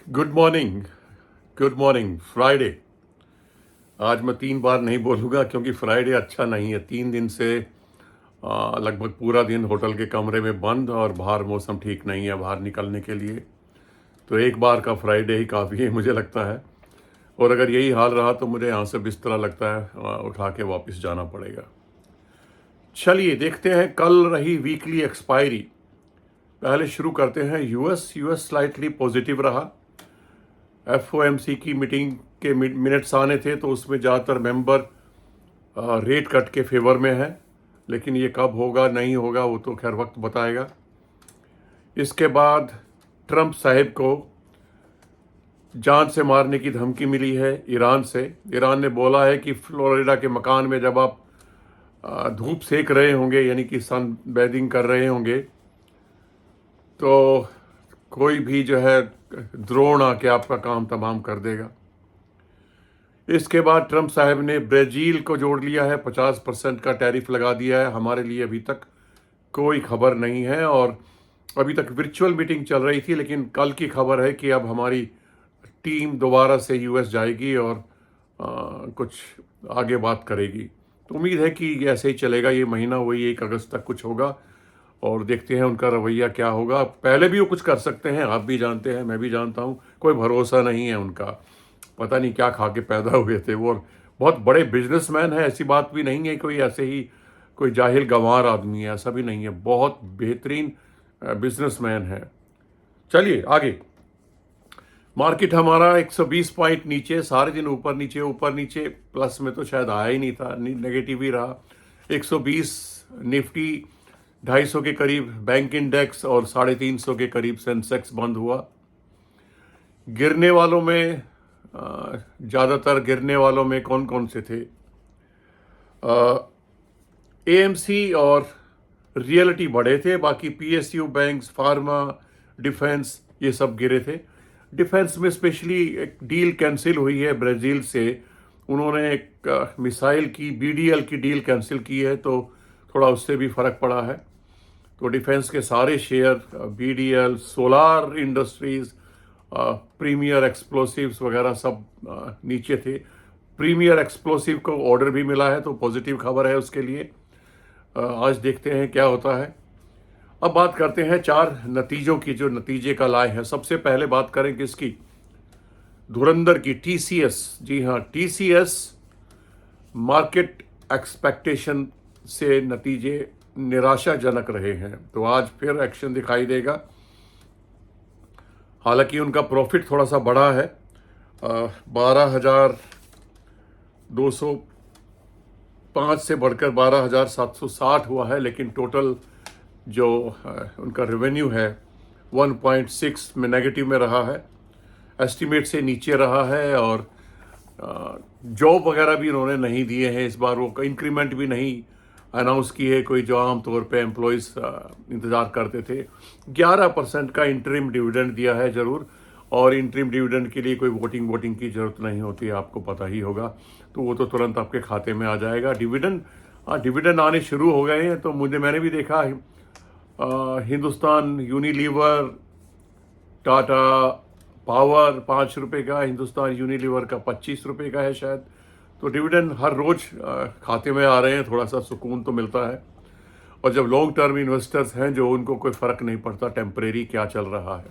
Good morning. Good morning Friday. आज मैं 3 बार नहीं बोलूँगा क्योंकि फ्राइडे अच्छा नहीं है। 3 दिन से लगभग पूरा दिन होटल के कमरे में बंद और बाहर मौसम ठीक नहीं है बाहर निकलने के लिए। तो एक बार का फ्राइडे ही काफ़ी है मुझे लगता है। और अगर यही हाल रहा तो मुझे यहाँ से बिस्तरा लगता है उठा के वापस जाना पड़ेगा। चलिए देखते हैं कल रही वीकली एक्सपायरी। पहले शुरू करते हैं यूएस स्लाइटली पॉजिटिव रहा। एफओएमसी की मीटिंग के मिनट्स आने थे तो उसमें ज़्यादातर मेंबर रेट कट के फेवर में है, लेकिन ये कब होगा नहीं होगा वो तो खैर वक्त बताएगा। इसके बाद ट्रंप साहब को जान से मारने की धमकी मिली है ईरान से। ईरान ने बोला है कि फ्लोरिडा के मकान में जब आप धूप सेक रहे होंगे यानी कि सन बेदिंग कर रहे होंगे तो कोई भी जो है ड्रोन आके आपका काम तमाम कर देगा। इसके बाद ट्रंप साहब ने ब्राज़ील को जोड़ लिया है, 50% का टैरिफ लगा दिया है। हमारे लिए अभी तक कोई खबर नहीं है और अभी तक वर्चुअल मीटिंग चल रही थी, लेकिन कल की खबर है कि अब हमारी टीम दोबारा से यूएस जाएगी और कुछ आगे बात करेगी। तो उम्मीद है कि ऐसे ही चलेगा ये महीना, वही 1 अगस्त तक कुछ होगा और देखते हैं उनका रवैया क्या होगा। पहले भी वो कुछ कर सकते हैं, आप भी जानते हैं, मैं भी जानता हूँ, कोई भरोसा नहीं है उनका। पता नहीं क्या खा के पैदा हुए थे वो। बहुत बड़े बिजनेसमैन हैं, ऐसी बात भी नहीं है कोई ऐसे ही कोई जाहिल गंवार आदमी है, ऐसा भी नहीं है। बहुत बेहतरीन बिजनेसमैन है। चलिए आगे। मार्केट हमारा 120 पॉइंट नीचे, सारे दिन ऊपर नीचे, प्लस में तो शायद आया ही नहीं था, नेगेटिव ही रहा। 120 निफ्टी 250 के करीब बैंक इंडेक्स और 350 के करीब सेंसेक्स बंद हुआ। गिरने वालों में ज़्यादातर गिरने वालों में कौन कौन से थे? एएमसी और रियलिटी बढ़े थे, बाकी पीएसयू, बैंक्स, फार्मा, डिफेंस ये सब गिरे थे। डिफेंस में स्पेशली एक डील कैंसिल हुई है ब्राज़ील से। उन्होंने एक मिसाइल की बीडीएल की डील कैंसिल की है तो थोड़ा उससे भी फ़र्क पड़ा है। तो डिफेंस के सारे share, BDL, Solar Industries, Premier Explosives वगैरह सब नीचे थे। प्रीमियर एक्सप्लोसिव को ऑर्डर भी मिला है तो पॉजिटिव खबर है उसके लिए। आज देखते हैं क्या होता है। अब बात करते हैं 4 नतीजों की, जो नतीजे कल आए हैं। सबसे पहले बात करें किसकी? धुरंधर की, टीसीएस। जी हाँ, टीसीएस मार्केट एक्सपेक्टेशन से नतीजे निराशाजनक रहे हैं तो आज फिर एक्शन दिखाई देगा। हालांकि उनका प्रॉफिट थोड़ा सा बढ़ा है, 12,205 से बढ़कर 12,760 हुआ है, लेकिन टोटल जो उनका रेवेन्यू है 1.6 में नेगेटिव में रहा है, एस्टीमेट से नीचे रहा है। और जॉब वगैरह भी उन्होंने नहीं दिए हैं इस बार, वो इंक्रीमेंट भी नहीं अनाउंस किए कोई, जो आम तौर पे एम्प्लॉयज़ इंतज़ार करते थे। 11% का इंटरिम डिविडेंड दिया है ज़रूर, और इंटरिम डिविडेंड के लिए कोई वोटिंग की ज़रूरत नहीं होती है, आपको पता ही होगा। तो वो तो तुरंत आपके खाते में आ जाएगा। डिविडेंड आने शुरू हो गए हैं तो मैंने भी देखा हिंदुस्तान यूनिलीवर, टाटा पावर 5 रुपये का, हिंदुस्तान यूनिलीवर का 25 रुपये का है शायद। तो डिविडेंड हर रोज़ खाते में आ रहे हैं, थोड़ा सा सुकून तो मिलता है। और जब लॉन्ग टर्म इन्वेस्टर्स हैं जो, उनको कोई फ़र्क नहीं पड़ता टेम्परेरी क्या चल रहा है।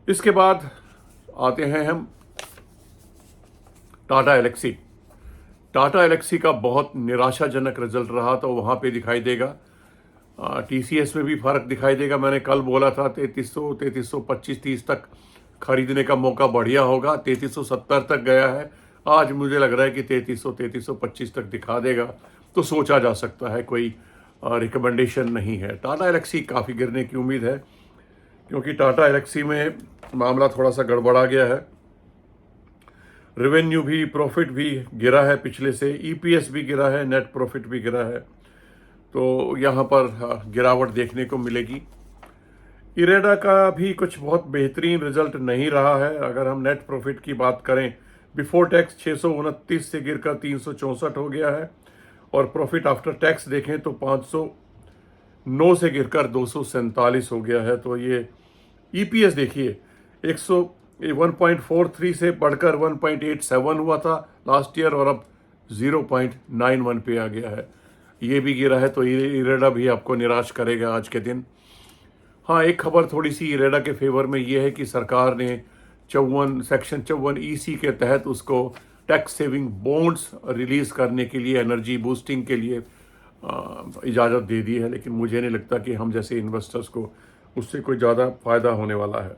इसके बाद आते हैं हम टाटा एलेक्सी। टाटा एलेक्सी का बहुत निराशाजनक रिजल्ट रहा तो वहाँ पे दिखाई देगा। टीसीएस में भी फ़र्क दिखाई देगा। मैंने कल बोला था 3300, 3325, 30 तक खरीदने का मौका बढ़िया होगा। 3370 तक गया है। आज मुझे लग रहा है कि 3300, 3325 तक दिखा देगा तो सोचा जा सकता है, कोई रिकमेंडेशन नहीं है। टाटा एलेक्सी काफ़ी गिरने की उम्मीद है क्योंकि टाटा एलेक्सी में मामला थोड़ा सा गड़बड़ा गया है। रेवेन्यू भी, प्रॉफिट भी गिरा है पिछले से, ईपीएस भी गिरा है, नेट प्रॉफिट भी गिरा है, तो यहाँ पर गिरावट देखने को मिलेगी। इरेडा का भी कुछ बहुत बेहतरीन रिजल्ट नहीं रहा है। अगर हम नेट प्रॉफिट की बात करें, बिफोर टैक्स 629 से गिरकर 364 हो गया है, और प्रॉफिट आफ्टर टैक्स देखें तो 509 से गिरकर 247 हो गया है। तो ये ईपीएस देखिए, ये 1.43 से बढ़कर 1.87 हुआ था लास्ट ईयर और अब 0.91 पे आ गया है। ये भी गिरा है तो इरेडा भी आपको निराश करेगा आज के दिन। हाँ, एक खबर थोड़ी सी इरेडा के फेवर में ये है कि सरकार ने सेक्शन 54 ईसी के तहत उसको टैक्स सेविंग बॉन्ड्स रिलीज करने के लिए, एनर्जी बूस्टिंग के लिए इजाज़त दे दी है, लेकिन मुझे नहीं लगता कि हम जैसे इन्वेस्टर्स को उससे कोई ज़्यादा फायदा होने वाला है।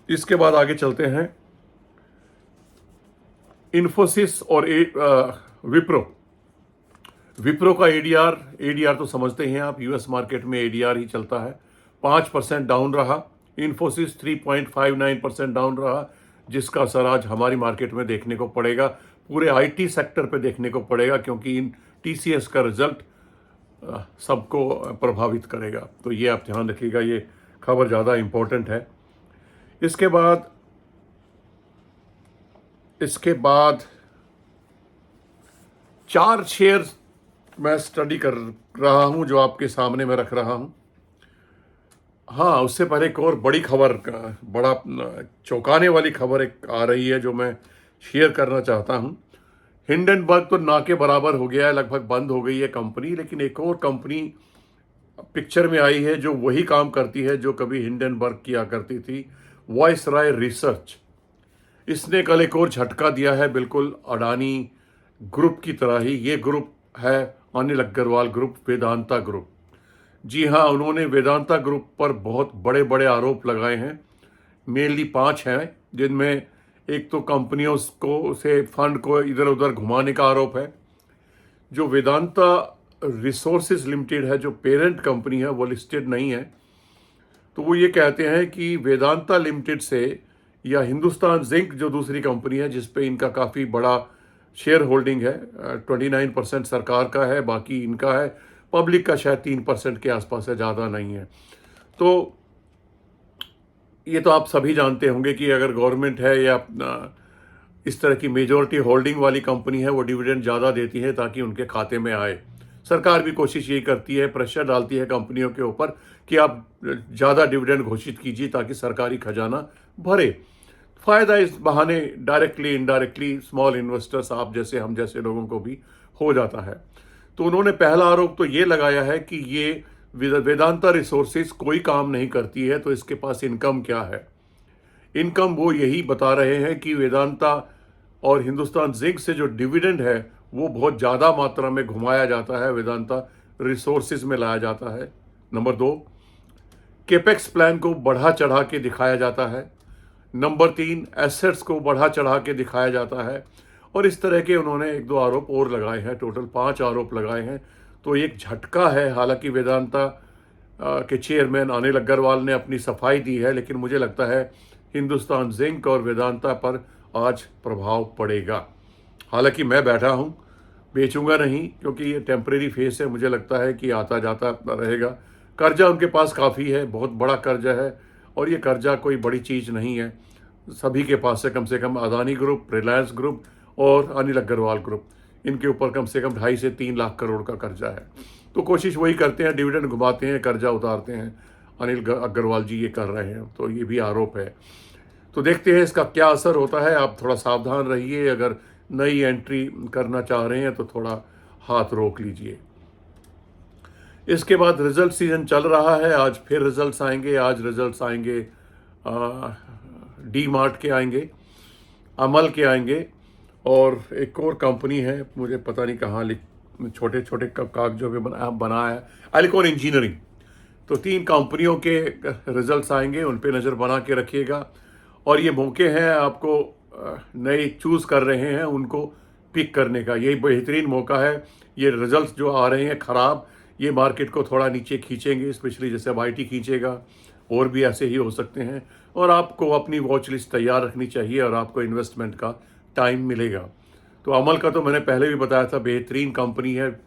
इसके बाद आगे चलते हैं। इन्फोसिस और विप्रो का एडीआर तो समझते हैं आप, यूएस मार्केट में एडीआर ही चलता है। 5% डाउन रहा। इन्फोसिस 3.59% डाउन रहा, जिसका असर आज हमारी मार्केट में देखने को पड़ेगा, पूरे आईटी सेक्टर पे देखने को पड़ेगा, क्योंकि इन टीसीएस का रिजल्ट सबको प्रभावित करेगा। तो ये आप ध्यान रखिएगा, ये खबर ज़्यादा इम्पोर्टेंट है। इसके बाद 4 शेयर्स मैं स्टडी कर रहा हूं जो आपके सामने मैं रख रहा हूं। हाँ, उससे पहले एक और बड़ी खबर, बड़ा चौंकाने वाली खबर एक आ रही है जो मैं शेयर करना चाहता हूं। हिंडनबर्ग तो ना के बराबर हो गया है, लगभग बंद हो गई है कंपनी, लेकिन एक और कंपनी पिक्चर में आई है जो वही काम करती है जो कभी हिंडनबर्ग किया करती थी, वॉइसरॉय रिसर्च। इसने कल एक और झटका दिया है, बिल्कुल अडानी ग्रुप की तरह ही। ये ग्रुप है अनिल अग्रवाल ग्रुप, वेदांता ग्रुप। जी हाँ, उन्होंने वेदांता ग्रुप पर बहुत बड़े बड़े आरोप लगाए हैं। मेनली 5 हैं, जिनमें एक तो कंपनियों को से फंड को इधर उधर घुमाने का आरोप है। जो वेदांता रिसोर्सेज लिमिटेड है, जो पेरेंट कंपनी है, वो लिस्टेड नहीं है। तो वो ये कहते हैं कि वेदांता लिमिटेड से या हिंदुस्तान जिंक जो दूसरी कंपनी है जिस पे इनका काफ़ी बड़ा शेयर होल्डिंग है, 29% सरकार का है, बाकी इनका है, पब्लिक का शायद 3% के आसपास है, ज़्यादा नहीं है। तो ये तो आप सभी जानते होंगे कि अगर गवर्नमेंट है या इस तरह की मेजॉरिटी होल्डिंग वाली कंपनी है, वो डिविडेंड ज़्यादा देती है ताकि उनके खाते में आए। सरकार भी कोशिश यही करती है, प्रेशर डालती है कंपनियों के ऊपर कि आप ज़्यादा डिविडेंड घोषित कीजिए ताकि सरकारी खजाना भरे। फ़ायदा इस बहाने डायरेक्टली इनडायरेक्टली स्मॉल इन्वेस्टर्स, आप जैसे हम जैसे लोगों को भी हो जाता है। तो उन्होंने पहला आरोप तो ये लगाया है कि ये वेदांता रिसोर्सेज कोई काम नहीं करती है, तो इसके पास इनकम क्या है। इनकम वो यही बता रहे हैं कि वेदांता और हिंदुस्तान जिंक से जो डिविडेंड है वो बहुत ज़्यादा मात्रा में घुमाया जाता है, वेदांता रिसोर्सेज में लाया जाता है। नंबर 2, केपेक्स प्लान को बढ़ा चढ़ा के दिखाया जाता है। नंबर 3, एसेट्स को बढ़ा चढ़ा के दिखाया जाता है। और इस तरह के उन्होंने 1-2 आरोप और लगाए हैं, टोटल 5 आरोप लगाए हैं। तो एक झटका है। हालांकि वेदांता के चेयरमैन अनिल अग्रवाल ने अपनी सफाई दी है, लेकिन मुझे लगता है हिंदुस्तान जिंक और वेदांता पर आज प्रभाव पड़ेगा। हालांकि मैं बैठा हूँ, बेचूंगा नहीं, क्योंकि ये टेम्परेरी फेस है, मुझे लगता है कि आता जाता रहेगा। कर्जा उनके पास काफ़ी है, बहुत बड़ा कर्जा है, और ये कर्जा कोई बड़ी चीज़ नहीं है। सभी के पास से कम अदानी ग्रुप, रिलायंस ग्रुप और अनिल अग्रवाल ग्रुप, इनके ऊपर कम से कम 2.5 से 3 लाख करोड़ का कर्जा है। तो कोशिश वही करते हैं, डिविडेंड घुमाते हैं, कर्जा उतारते हैं। अनिल अग्रवाल जी ये कर रहे हैं, तो ये भी आरोप है। तो देखते हैं इसका क्या असर होता है। आप थोड़ा सावधान रहिए, अगर नई एंट्री करना चाह रहे हैं तो थोड़ा हाथ रोक लीजिए। इसके बाद रिजल्ट सीजन चल रहा है, आज फिर रिजल्ट्स आएंगे। आज रिजल्ट्स आएंगे डी मार्ट के आएंगे, अमल के आएंगे, और एक और कंपनी है, मुझे पता नहीं कहाँ छोटे छोटे कागजों में बनाया है, एलिकॉन इंजीनियरिंग। तो 3 कंपनियों के रिजल्ट्स आएंगे, उन पे नज़र बना के रखिएगा। और ये मौके हैं आपको नए चूज़ कर रहे हैं उनको पिक करने का, यही बेहतरीन मौका है। ये रिजल्ट्स जो आ रहे हैं ख़राब, ये मार्केट को थोड़ा नीचे खींचेंगे, स्पेशली जैसे अब IT खींचेगा, और भी ऐसे ही हो सकते हैं। और आपको अपनी वॉच लिस्ट तैयार रखनी चाहिए और आपको इन्वेस्टमेंट का टाइम मिलेगा। तो अमल का तो मैंने पहले भी बताया था, बेहतरीन कंपनी है,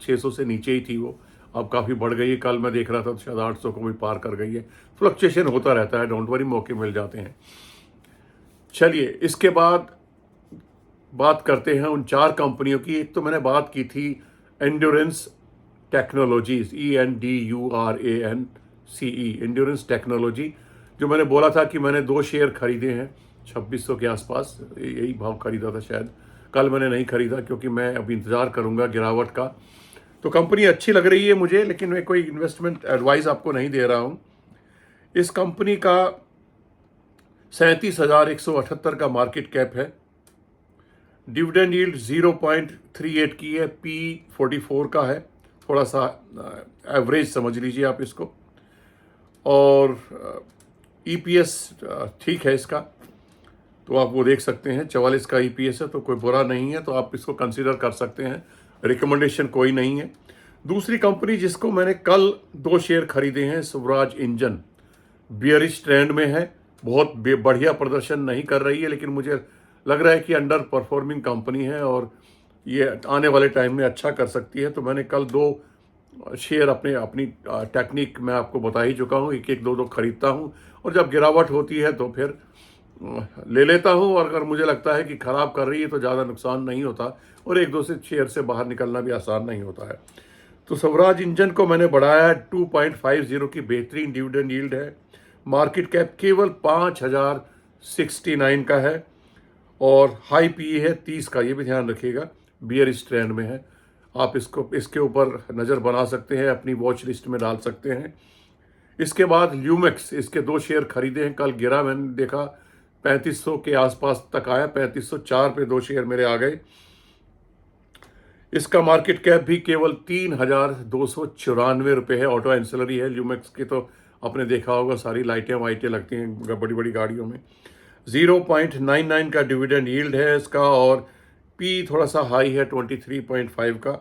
600 से नीचे ही थी वो, अब काफ़ी बढ़ गई है। कल मैं देख रहा था तो शायद 800 को भी पार कर गई है। फ्लक्चुएशन होता रहता है, डोंट वरी, मौके मिल जाते हैं। चलिए, इसके बाद बात करते हैं उन 4 कंपनियों की। एक तो मैंने बात की थी endurance technologies, ENDURANCE, endurance technology, जो मैंने बोला था कि मैंने 2 शेयर खरीदे हैं 2600 के आसपास, यही भाव खरीदा था शायद। कल मैंने नहीं खरीदा क्योंकि मैं अभी इंतज़ार करूंगा गिरावट का। तो कंपनी अच्छी लग रही है मुझे, लेकिन मैं कोई इन्वेस्टमेंट एडवाइस आपको नहीं दे रहा हूं। इस कंपनी का 37,178 का मार्केट कैप है। डिविडेंड यील्ड 0.38 की है, P44 का है, थोड़ा सा एवरेज समझ लीजिए आप इसको। और EPS ठीक है इसका, तो आप वो देख सकते हैं, 44 का EPS है, तो कोई बुरा नहीं है, तो आप इसको कंसीडर कर सकते हैं। रिकमेंडेशन कोई नहीं है। दूसरी कंपनी जिसको मैंने कल 2 शेयर खरीदे हैं, स्वराज इंजन, बियरिश ट्रेंड में है, बहुत बढ़िया प्रदर्शन नहीं कर रही है, लेकिन मुझे लग रहा है कि अंडर परफॉर्मिंग कंपनी है और ये आने वाले टाइम में अच्छा कर सकती है। तो मैंने कल 2 शेयर अपनी टेक्निक मैं आपको बता ही चुका हूँ, एक एक दो खरीदता हूँ, और जब गिरावट होती है तो फिर ले लेता हूँ, और अगर मुझे लगता है कि ख़राब कर रही है तो ज़्यादा नुकसान नहीं होता, और एक दो से शेयर से बाहर निकलना भी आसान नहीं होता है। तो स्वराज इंजन को मैंने बढ़ाया है, 2.50 की बेहतरीन डिविडेंड यील्ड है। मार्केट कैप केवल 5,069 का है, और हाई PE है 30 का, ये भी ध्यान रखिएगा, बियरिश ट्रेंड में है। आप इसके ऊपर नज़र बना सकते हैं, अपनी वॉच लिस्ट में डाल सकते हैं। इसके बाद ल्यूमेक्स, इसके 2 शेयर खरीदे हैं, कल गिरा, मैंने देखा 3500 के आसपास तक आया, 3504 पे 2 शेयर मेरे आ गए। इसका मार्केट कैप भी केवल 3,294 रुपये है। ऑटो एंसिलरी है ल्यूमेक्स की, तो आपने देखा होगा सारी लाइटें वाइटें लगती हैं बड़ी बड़ी गाड़ियों में। 0.99 का डिविडेंड यील्ड है इसका, और P थोड़ा सा हाई है 23.5 का।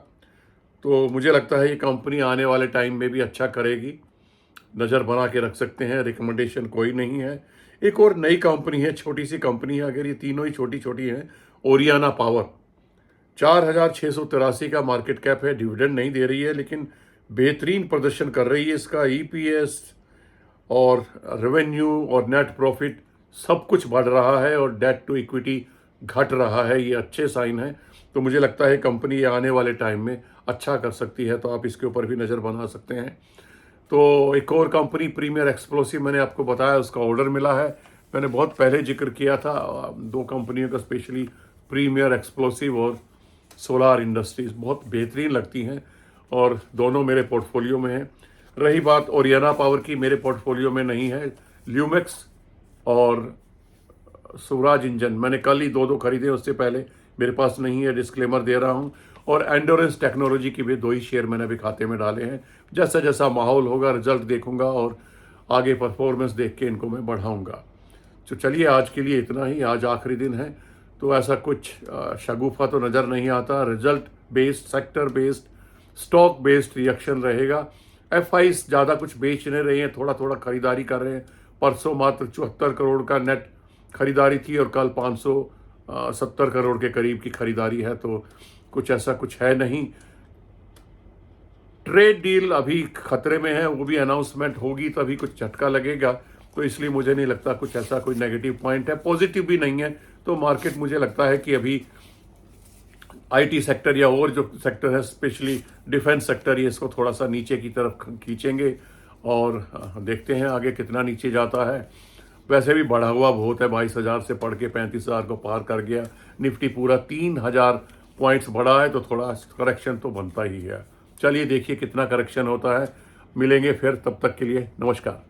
तो मुझे लगता है ये कंपनी आने वाले टाइम में भी अच्छा करेगी, नज़र बना के रख सकते हैं। रिकमेंडेशन कोई नहीं है। एक और नई कंपनी है, छोटी सी कंपनी है, अगर ये तीनों ही छोटी छोटी हैं, ओरियाना पावर, 4,683 का मार्केट कैप है। डिविडेंड नहीं दे रही है, लेकिन बेहतरीन प्रदर्शन कर रही है। इसका EPS और रेवेन्यू और नेट प्रॉफिट सब कुछ बढ़ रहा है, और डेट टू इक्विटी घट रहा है, ये अच्छे साइन है। तो मुझे लगता है कंपनी आने वाले टाइम में अच्छा कर सकती है, तो आप इसके ऊपर भी नज़र बना सकते हैं। तो एक और कंपनी प्रीमियर एक्सप्लोसिव, मैंने आपको बताया, उसका ऑर्डर मिला है। मैंने बहुत पहले जिक्र किया था 2 कंपनियों का, स्पेशली प्रीमियर एक्सप्लोसिव और सोलार इंडस्ट्रीज, बहुत बेहतरीन लगती हैं, और दोनों मेरे पोर्टफोलियो में हैं। रही बात ओरियाना पावर की, मेरे पोर्टफोलियो में नहीं है। ल्यूमेक्स और स्वराज इंजन मैंने कल ही 2 खरीदे, उससे पहले मेरे पास नहीं है, डिस्क्लेमर दे रहा हूं। और एंडोरेंस टेक्नोलॉजी की भी 2 ही शेयर मैंने अभी खाते में डाले हैं। जैसा जैसा माहौल होगा, रिजल्ट देखूंगा और आगे परफॉर्मेंस देख के इनको मैं बढ़ाऊंगा। तो चलिए, आज के लिए इतना ही। आज आखिरी दिन है, तो ऐसा कुछ शगुफा तो नज़र नहीं आता। Result based, sector based, stock based reaction रहेगा। FIs ज़्यादा कुछ बेच नहीं रहे हैं, थोड़ा थोड़ा खरीदारी कर रहे हैं। परसों मात्र 74 करोड़ का नेट खरीदारी थी, और कल 570 करोड़ के करीब की खरीदारी है, तो कुछ ऐसा कुछ है नहीं। ट्रेड डील अभी खतरे में है, वो भी अनाउंसमेंट होगी तभी कुछ झटका लगेगा, तो इसलिए मुझे नहीं लगता कुछ ऐसा कोई नेगेटिव पॉइंट है। पॉजिटिव भी नहीं है, तो मार्केट मुझे लगता है कि अभी IT सेक्टर या और जो सेक्टर है, स्पेशली डिफेंस सेक्टर, ये इसको थोड़ा सा नीचे की तरफ खींचेंगे, और देखते हैं आगे कितना नीचे जाता है। वैसे भी बढ़ा हुआ बहुत है, 22,000 से पढ़ के 35,000 को पार कर गया। निफ्टी पूरा 3,000 पॉइंट्स बढ़ा है, तो थोड़ा करेक्शन तो बनता ही है। चलिए देखिए कितना करेक्शन होता है। मिलेंगे फिर, तब तक के लिए नमस्कार।